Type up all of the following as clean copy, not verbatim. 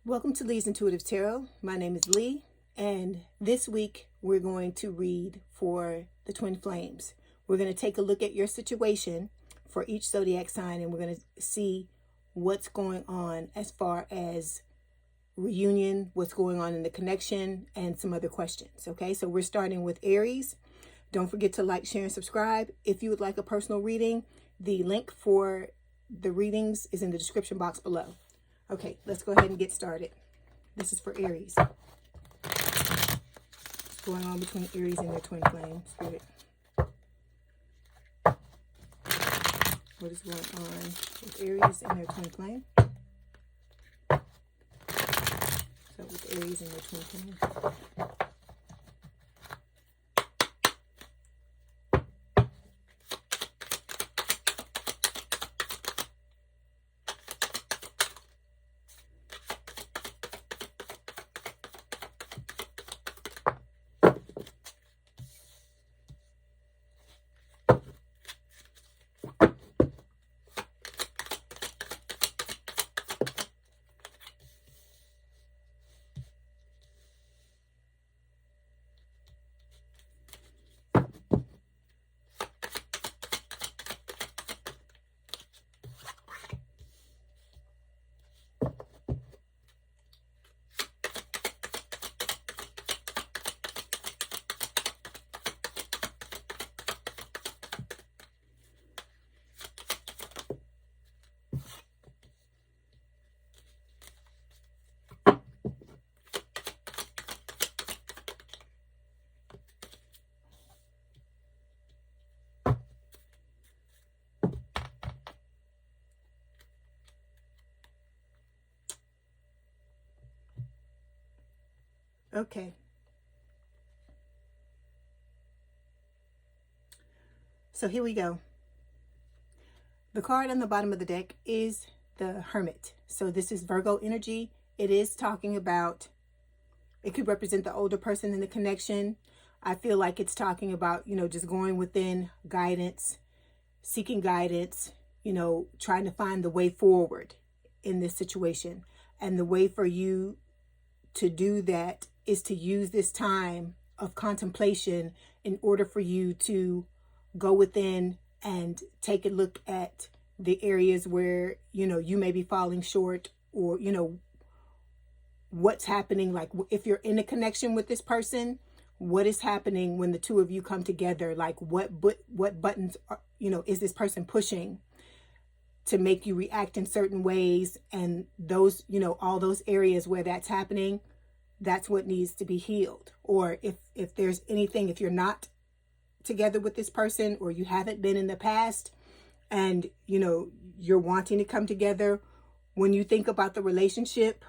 Welcome to Leigh's Intuitive Tarot. My name is Leigh, and this week we're going to read for the Twin Flames. We're going to take a look at your situation for each zodiac sign, and we're going to see what's going on as far as reunion, what's going on in the connection, and some other questions. Okay, so we're starting with Aries. Don't forget to like, share, and subscribe. If you would like a personal reading, the link for the readings is in the description box below. Okay, let's go ahead and get started. This is for Aries. What's going on between Aries and their twin flame, Spirit? What is going on with Aries and their twin flame? So with Aries and their twin flame. Okay. So here we go. The card on the bottom of the deck is the Hermit. So this is Virgo energy. It is talking about, it could represent the older person in the connection. I feel like it's talking about, just going within guidance, seeking guidance, trying to find the way forward in this situation. And the way for you to do that is to use this time of contemplation in order for you to go within and take a look at the areas where, you may be falling short, or, what's happening. Like if you're in a connection with this person, what is happening when the two of you come together? Like what buttons are, is this person pushing to make you react in certain ways? And those, all those areas where that's happening, that's what needs to be healed. Or if there's anything, if you're not together with this person, or you haven't been in the past, and you're wanting to come together, when you think about the relationship,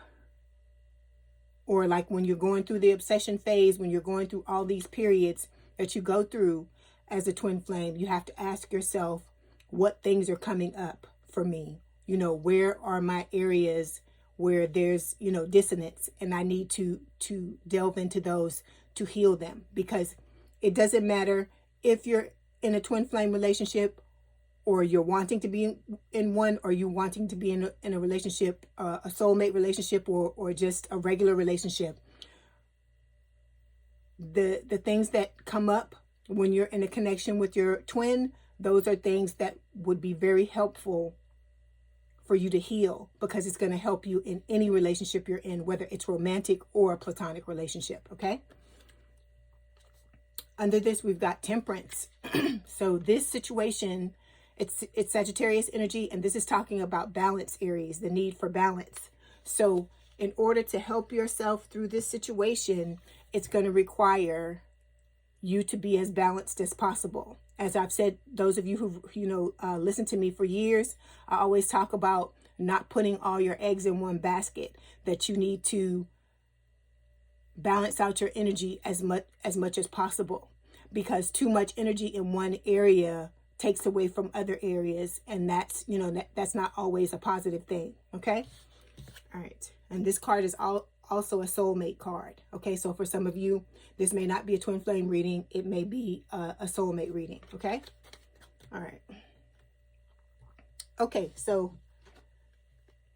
or like when you're going through the obsession phase, when you're going through all these periods that you go through as a twin flame, you have to ask yourself, what things are coming up for me? Where are my areas where there's, dissonance, and I need to delve into those to heal them? Because it doesn't matter if you're in a twin flame relationship, or you're wanting to be in one, or you wanting to be in a relationship, a soulmate relationship, or just a regular relationship. The things that come up when you're in a connection with your twin, those are things that would be very helpful for you to heal, because it's going to help you in any relationship you're in, whether it's romantic or a platonic relationship. Okay. Under this, we've got Temperance. So this situation, it's Sagittarius energy, and this is talking about balance, Aries, the need for balance. So in order to help yourself through this situation, it's going to require you to be as balanced as possible. As I've said, those of you who've listened to me for years, I always talk about not putting all your eggs in one basket, that you need to balance out your energy as much as possible, because too much energy in one area takes away from other areas, and that's that's not always a positive thing. Okay. All right. And this card is also a soulmate card. Okay, so for some of you, this may not be a twin flame reading. It may be a soulmate reading. Okay. All right. Okay, so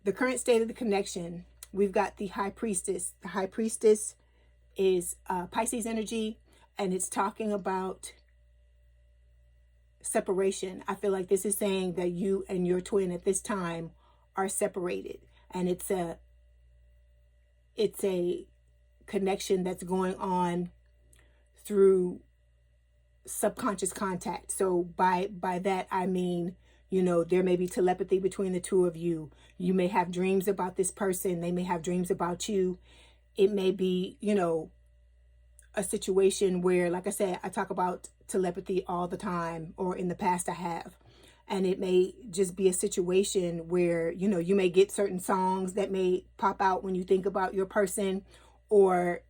the current state of the connection we've got the High Priestess. The High Priestess is Pisces energy, and it's talking about separation. I feel like this is saying that you and your twin at this time are separated, and it's a connection that's going on through subconscious contact. So by that I mean, you know, there may be telepathy between the two of you. You may have dreams about this person. They may have dreams about you. It may be, you know, a situation where, like I said, I talk about telepathy all the time, or in the past I have. And it may just be a situation where, you know, you may get certain songs that may pop out when you think about your person, or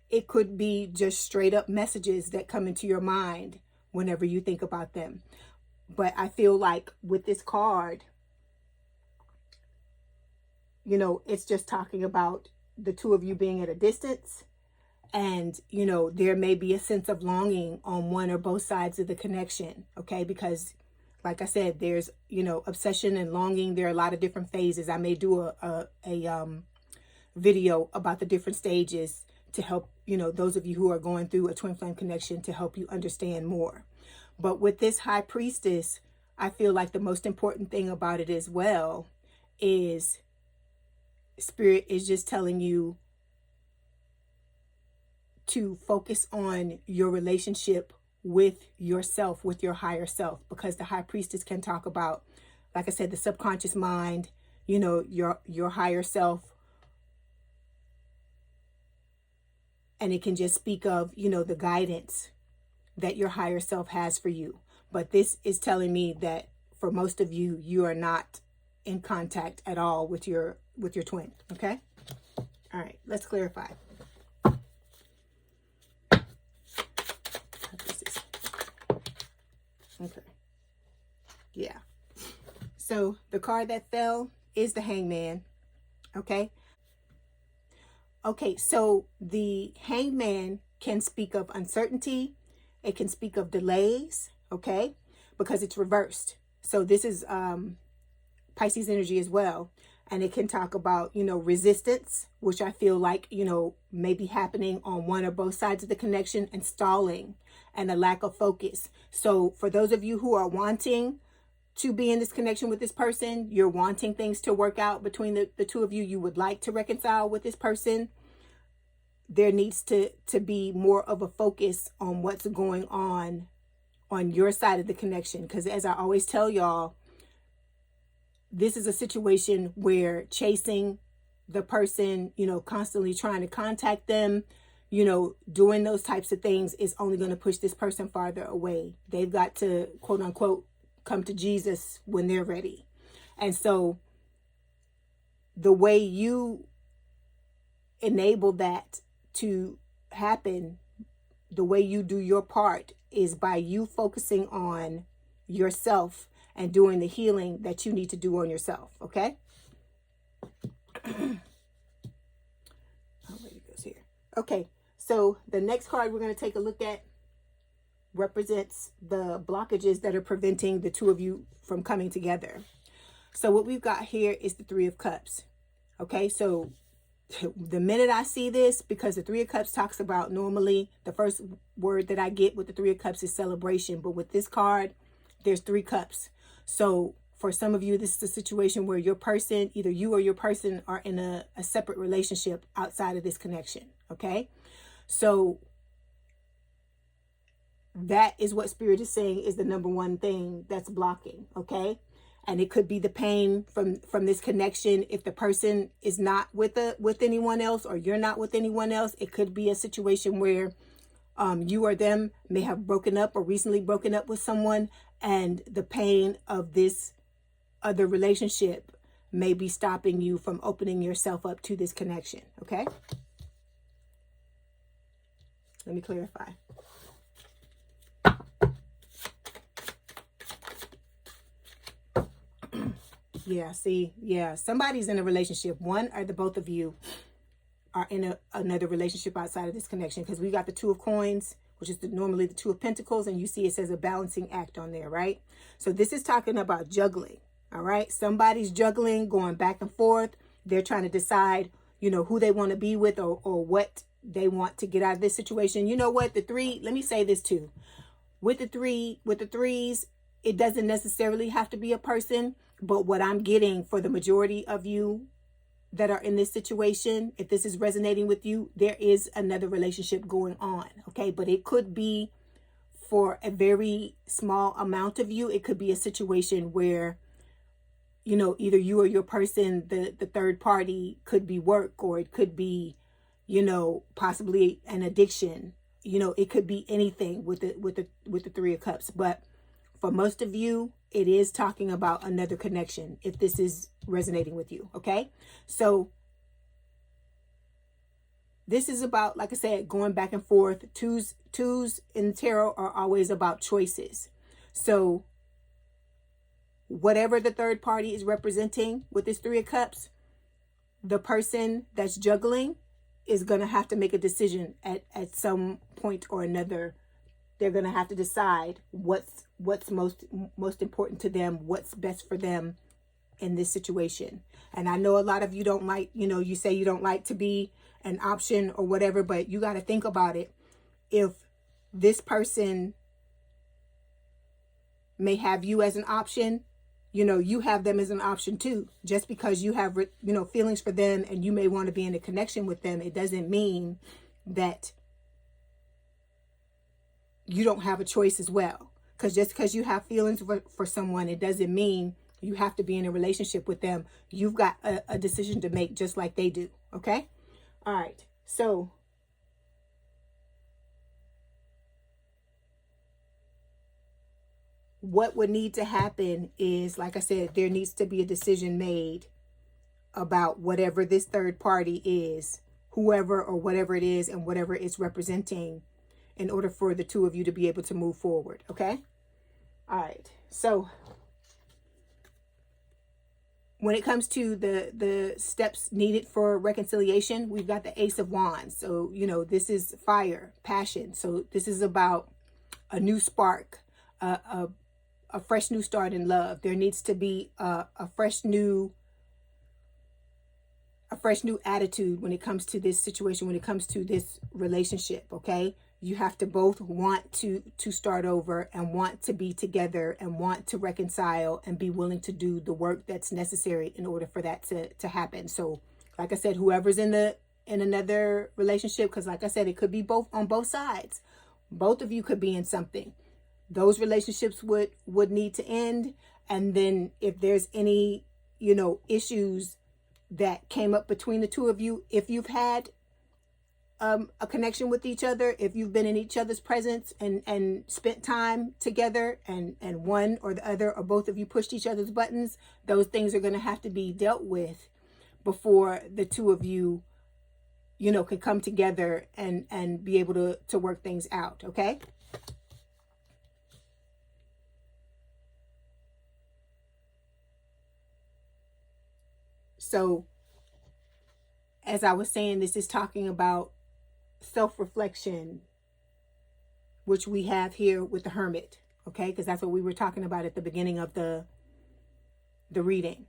it could be just straight up messages that come into your mind whenever you think about them. But I feel like with this card, you know, it's just talking about the two of you being at a distance. And, you know, there may be a sense of longing on one or both sides of the connection. Okay. Because like I said, there's, you know, obsession and longing. There are a lot of different phases. I may do a video about the different stages to help, you know, those of you who are going through a twin flame connection, to help you understand more. But with this High Priestess, I feel like the most important thing about it as well is Spirit is just telling you to focus on your relationship with yourself, with your higher self, because the High Priestess can talk about, like I said, the subconscious mind, you know, your higher self. And it can just speak of, you know, the guidance that your higher self has for you. But this is telling me that for most of you, you are not in contact at all with your twin. Okay. All right. Let's clarify. Okay. Yeah. So the card that fell is the Hangman. Okay. Okay. So the Hangman can speak of uncertainty. It can speak of delays. Okay. Because it's reversed. So this is Pisces energy as well. And it can talk about, you know, resistance, which I feel like, you know, may be happening on one or both sides of the connection, and stalling and a lack of focus. So for those of you who are wanting to be in this connection with this person, you're wanting things to work out between the two of you, you would like to reconcile with this person, there needs to be more of a focus on what's going on your side of the connection. Because as I always tell y'all, this is a situation where chasing the person, you know, constantly trying to contact them, you know, doing those types of things is only going to push this person farther away. They've got to, quote unquote, come to Jesus when they're ready. And so the way you enable that to happen, the way you do your part, is by you focusing on yourself and doing the healing that you need to do on yourself. Okay. Okay, so the next card we're going to take a look at represents the blockages that are preventing the two of you from coming together. So what we've got here is the Three of Cups. Okay, so the minute I see this, because the Three of Cups talks about, normally the first word that I get with the Three of Cups is celebration, but with this card, there's 3 cups. So for some of you, this is a situation where your person, either you or your person, are in a separate relationship outside of this connection. Okay. So that is what Spirit is saying is the number one thing that's blocking. Okay. And it could be the pain from this connection. If the person is not with anyone else, or you're not with anyone else, it could be a situation where you or them may have broken up or recently broken up with someone, and the pain of this other relationship may be stopping you from opening yourself up to this connection. Okay. Let me clarify. Yeah, see, yeah, somebody's in a relationship. One or the both of you are in another relationship outside of this connection, because we got the Two of Coins, which is normally the Two of Pentacles, and you see it says a balancing act on there, right? So this is talking about juggling, all right? Somebody's juggling, going back and forth. they're trying to decide, you know, who they want to be with, or what they want to get out of this situation. You know what? The three, let me say this too. With the threes, it doesn't necessarily have to be a person, but what I'm getting for the majority of you that are in this situation, if this is resonating with you, there is another relationship going on, okay? But it could be for a very small amount of you. It could be a situation where, you know, either you or your person, the third party, could be work, or it could be, you know, possibly an addiction. You know, it could be anything with the Three of Cups. But for most of you, it is talking about another connection, if this is resonating with you, okay? So this is about, like I said, going back and forth. Twos in tarot are always about choices. So whatever the third party is representing with this Three of Cups, the person that's juggling is going to have to make a decision at some point or another. They're going to have to decide what's most important to them, what's best for them in this situation. And I know a lot of you don't like, you know, you say you don't like to be an option or whatever, but you got to think about it. If this person may have you as an option, you know, you have them as an option too. Just because you have, you know, feelings for them and you may want to be in a connection with them, it doesn't mean that you don't have a choice as well. Because just because you have feelings for someone, it doesn't mean you have to be in a relationship with them. You've got a decision to make just like they do. Okay? All right. So what would need to happen is, like I said, there needs to be a decision made about whatever this third party is, whoever or whatever it is, and whatever it's representing, in order for the two of you to be able to move forward. Okay? All right. So when it comes to the steps needed for reconciliation, we've got the Ace of Wands. So, you know, this is fire, passion. So this is about a new spark, a fresh new start in love. There needs to be a fresh new attitude when it comes to this situation, when it comes to this relationship. Okay? You have to both want to start over and want to be together and want to reconcile and be willing to do the work that's necessary in order for that to happen. So, like I said, whoever's in another relationship, because like I said, it could be both on both sides. Both of you could be in something. Those relationships would need to end. And then if there's any, you know, issues that came up between the two of you, if you've had a connection with each other, if you've been in each other's presence and spent time together, and one or the other or both of you pushed each other's buttons, those things are going to have to be dealt with before the two of you, you know, can come together and be able to work things out. Okay? So as I was saying, this is talking about self-reflection, which we have here with the Hermit, okay? Because that's what we were talking about at the beginning of the reading.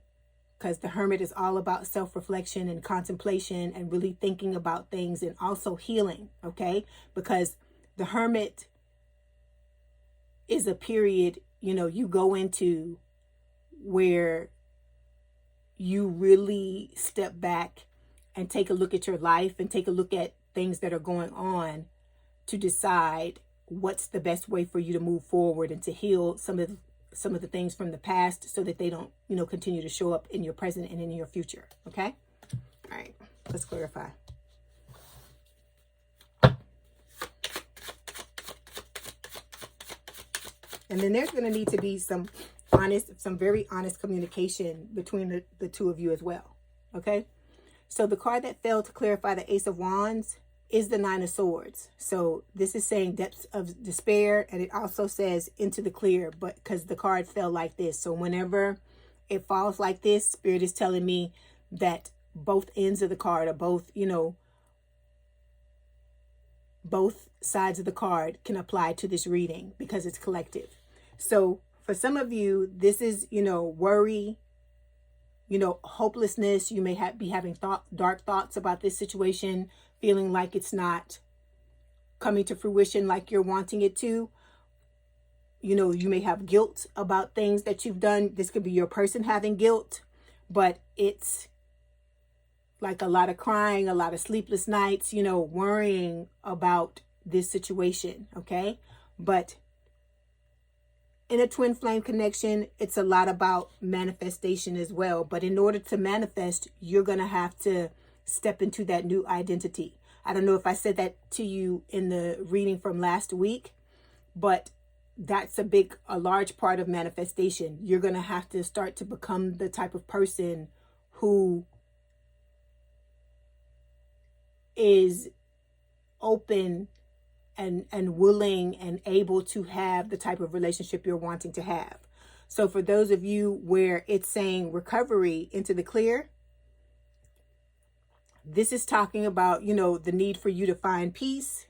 Because the Hermit is all about self-reflection and contemplation and really thinking about things, and also healing, okay? Because the Hermit is a period, you know, you go into where you really step back and take a look at your life and take a look at things that are going on to decide what's the best way for you to move forward and to heal some of the things from the past, so that they don't, you know, continue to show up in your present and in your future. Okay? All right, let's clarify. And then there's going to need to be some very honest communication between the two of you as well. Okay? So the card that fell to clarify the Ace of Wands is the Nine of Swords. So this is saying depths of despair, and it also says into the clear, but because the card fell like this. So whenever it falls like this, Spirit is telling me that both ends of the card, or both, you know, both sides of the card can apply to this reading, because it's collective. So for some of you, this is, you know, worry. hopelessness. You may be having dark thoughts about this situation, feeling like it's not coming to fruition like you're wanting it to. You may have guilt about things that you've done. This could be your person having guilt, but it's like a lot of crying, a lot of sleepless nights, worrying about this situation, okay? But in a twin flame connection, it's a lot about manifestation as well. But in order to manifest, you're going to have to step into that new identity. I don't know if I said that to you in the reading from last week, but that's a large part of manifestation. You're going to have to start to become the type of person who is open and willing and able to have the type of relationship you're wanting to have. So for those of you where it's saying recovery into the clear, this is talking about, the need for you to find peace,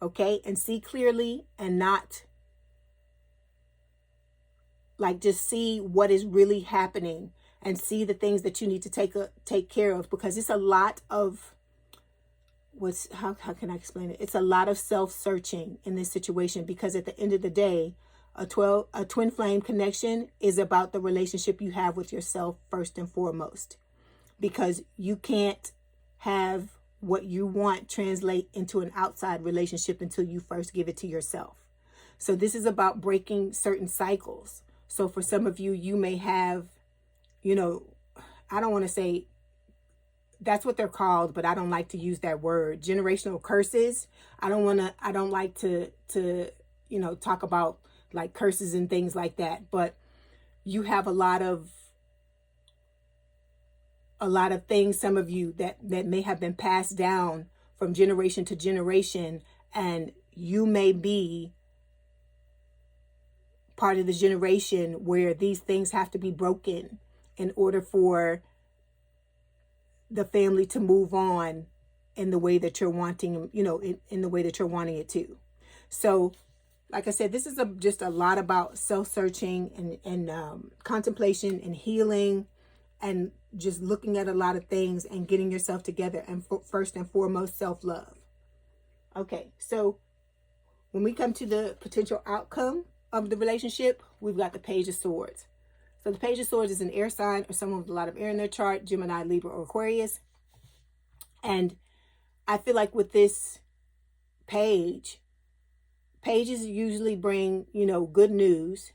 okay, and see clearly, and not like just see what is really happening and see the things that you need to take care of, because it's a lot of how can I explain it? It's a lot of self-searching in this situation, because at the end of the day, a twin flame connection is about the relationship you have with yourself first and foremost, because you can't have what you want translate into an outside relationship until you first give it to yourself. So this is about breaking certain cycles. So for some of you, you may have, I don't want to say that's what they're called, but I don't like to use that word, generational curses. I don't like to talk about like curses and things like that, but you have a lot of things, some of you that may have been passed down from generation to generation, and you may be part of the generation where these things have to be broken in order for the family to move on in the way that you're wanting, in the way that you're wanting it to. So, like I said, this is just a lot about self-searching and contemplation and healing, and just looking at a lot of things and getting yourself together, and first and foremost, self-love. Okay, so when we come to the potential outcome of the relationship, we've got the Page of Swords. So the Page of Swords is an air sign, or someone with a lot of air in their chart, Gemini, Libra, or Aquarius. And I feel like with this pages usually bring, good news.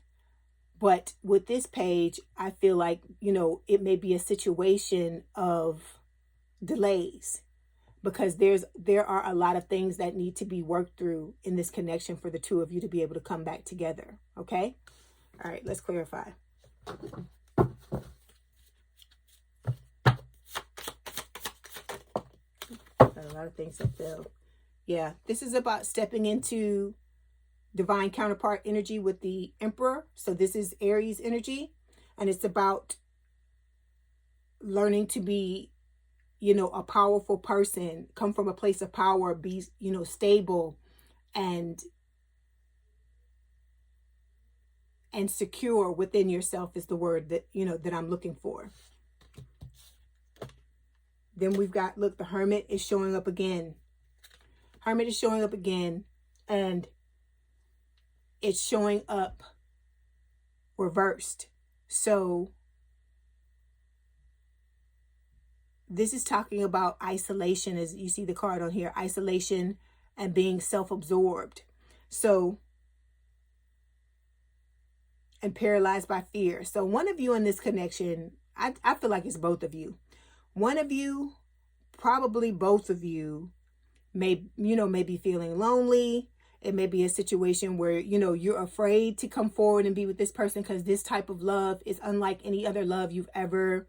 But with this page, I feel like, it may be a situation of delays, because there are a lot of things that need to be worked through in this connection for the two of you to be able to come back together. Okay? All right, let's clarify. Got a lot of things that fell. Yeah, this is about stepping into divine counterpart energy with the Emperor. So this is Aries energy, and it's about learning to be, a powerful person, come from a place of power, be, stable and secure within yourself is the word that, that I'm looking for. Then we've got, look, the Hermit is showing up again. Hermit is showing up again, and it's showing up reversed. So this is talking about isolation, as you see the card on here, isolation and being self-absorbed. So, and paralyzed by fear. So one of you in this connection, I feel like it's both of you. One of you, probably both of you, may be feeling lonely. It may be a situation where, you're afraid to come forward and be with this person, because this type of love is unlike any other love you've ever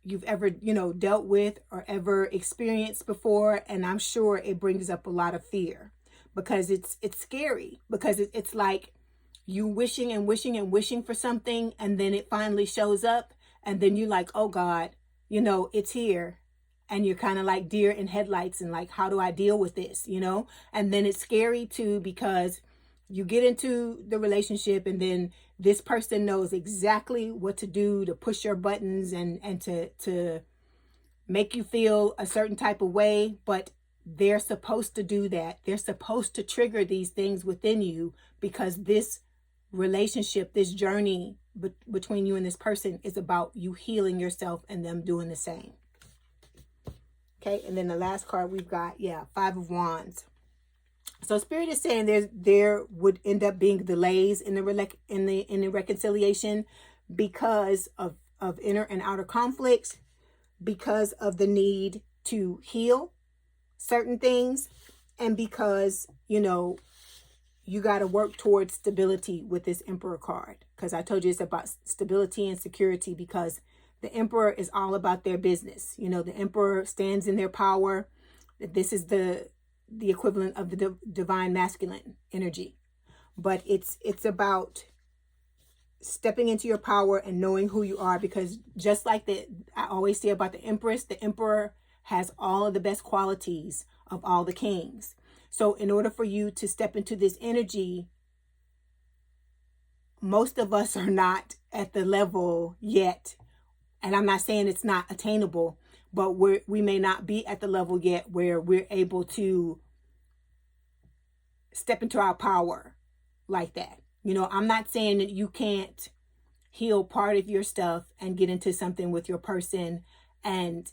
dealt with or ever experienced before. And I'm sure it brings up a lot of fear, because it's scary, because it's like you wishing and wishing and wishing for something, and then it finally shows up, and then you're like, oh God, it's here. And you're kind of like deer in headlights, and like, how do I deal with this, And then it's scary too, because you get into the relationship, and then this person knows exactly what to do to push your buttons and to make you feel a certain type of way, but they're supposed to do that. They're supposed to trigger these things within you because this relationship, this journey between you and this person is about you healing yourself and them doing the same. Okay, and then the last card we've got, Five of Wands. So Spirit is saying there would end up being delays in the reconciliation because of inner and outer conflicts, because of the need to heal certain things, and because, you got to work towards stability with this Emperor card. Because I told you it's about stability and security, because the Emperor is all about their business. The Emperor stands in their power. This is the equivalent of the divine masculine energy. But it's about stepping into your power and knowing who you are, because just like I always say about the Empress, the Emperor has all of the best qualities of all the kings. So in order for you to step into this energy, most of us are not at the level yet. And I'm not saying it's not attainable, but we may not be at the level yet where we're able to step into our power like that. I'm not saying that you can't heal part of your stuff and get into something with your person and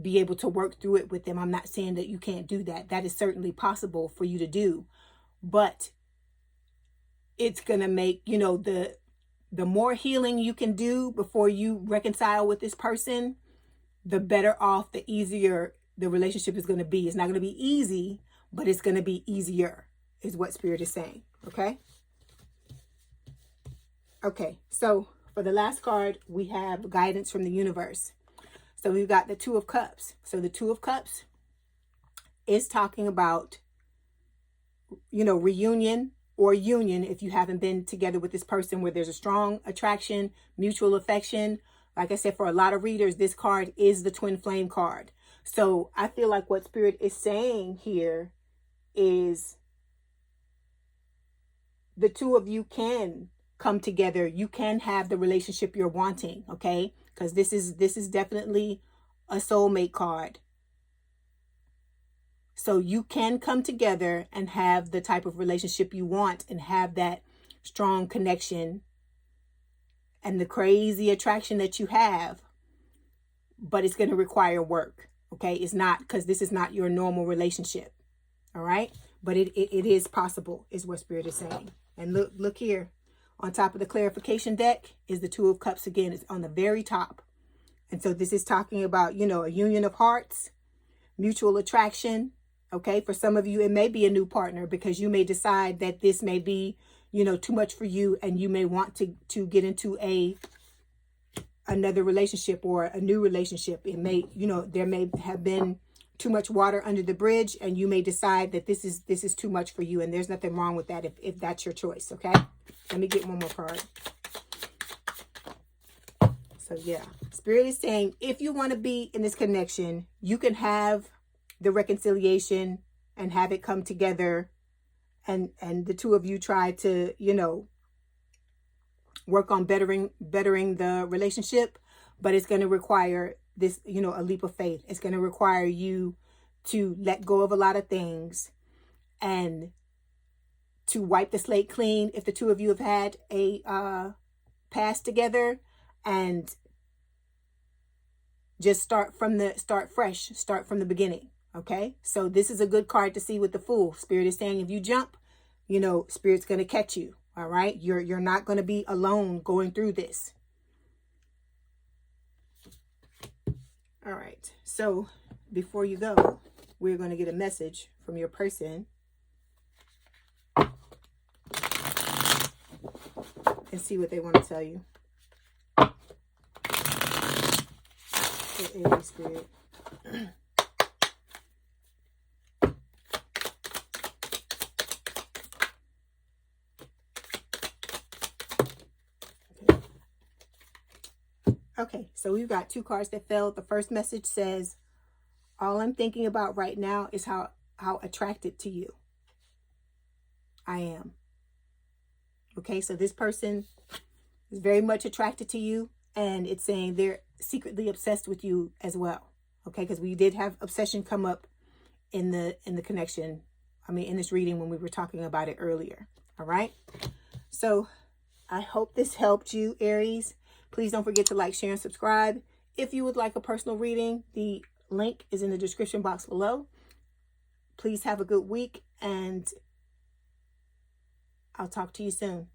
be able to work through it with them. I'm not saying that you can't do that. That is certainly possible for you to do. But it's going to make, the more healing you can do before you reconcile with this person, the better off, the easier the relationship is going to be. It's not going to be easy, but it's going to be easier, is what Spirit is saying. Okay? Okay, so for the last card, we have guidance from the universe. So we've got the Two of Cups. So the Two of Cups is talking about, reunion or union if you haven't been together with this person, where there's a strong attraction, mutual affection. Like I said, for a lot of readers, this card is the Twin Flame card. So I feel like what Spirit is saying here is the two of you can come together. You can have the relationship you're wanting, okay? Because this is definitely a soulmate card. So you can come together and have the type of relationship you want and have that strong connection and the crazy attraction that you have, but it's going to require work, okay? It's not, because this is not your normal relationship, all right? But it is possible, is what Spirit is saying. And look here. On top of the clarification deck is the Two of Cups again. It's on the very top. And so this is talking about, a union of hearts, mutual attraction. Okay, for some of you, it may be a new partner, because you may decide that this may be, too much for you, and you may want to get into another relationship or a new relationship. It may, there may have been too much water under the bridge, and you may decide that this is too much for you, and there's nothing wrong with that if that's your choice. Okay, let me get one more card. So Spirit is saying, if you want to be in this connection, you can have the reconciliation and have it come together, and the two of you try to, work on bettering the relationship, but it's going to require this, a leap of faith. It's going to require you to let go of a lot of things and to wipe the slate clean if the two of you have had a past together, and just start from the beginning. Okay, so this is a good card to see with the Fool. Spirit is saying, if you jump, Spirit's going to catch you. All right, you're not going to be alone going through this. All right, so before you go, we're going to get a message from your person and see what they want to tell you. Aries Spirit. Okay, so we've got two cards that fell. The first message says, all I'm thinking about right now is how attracted to you I am. Okay, so this person is very much attracted to you, and it's saying they're secretly obsessed with you as well. Okay, because we did have obsession come up in the connection. I mean, in this reading when we were talking about it earlier. All right. So I hope this helped you, Aries. Please don't forget to like, share, and subscribe. If you would like a personal reading, the link is in the description box below. Please have a good week, and I'll talk to you soon.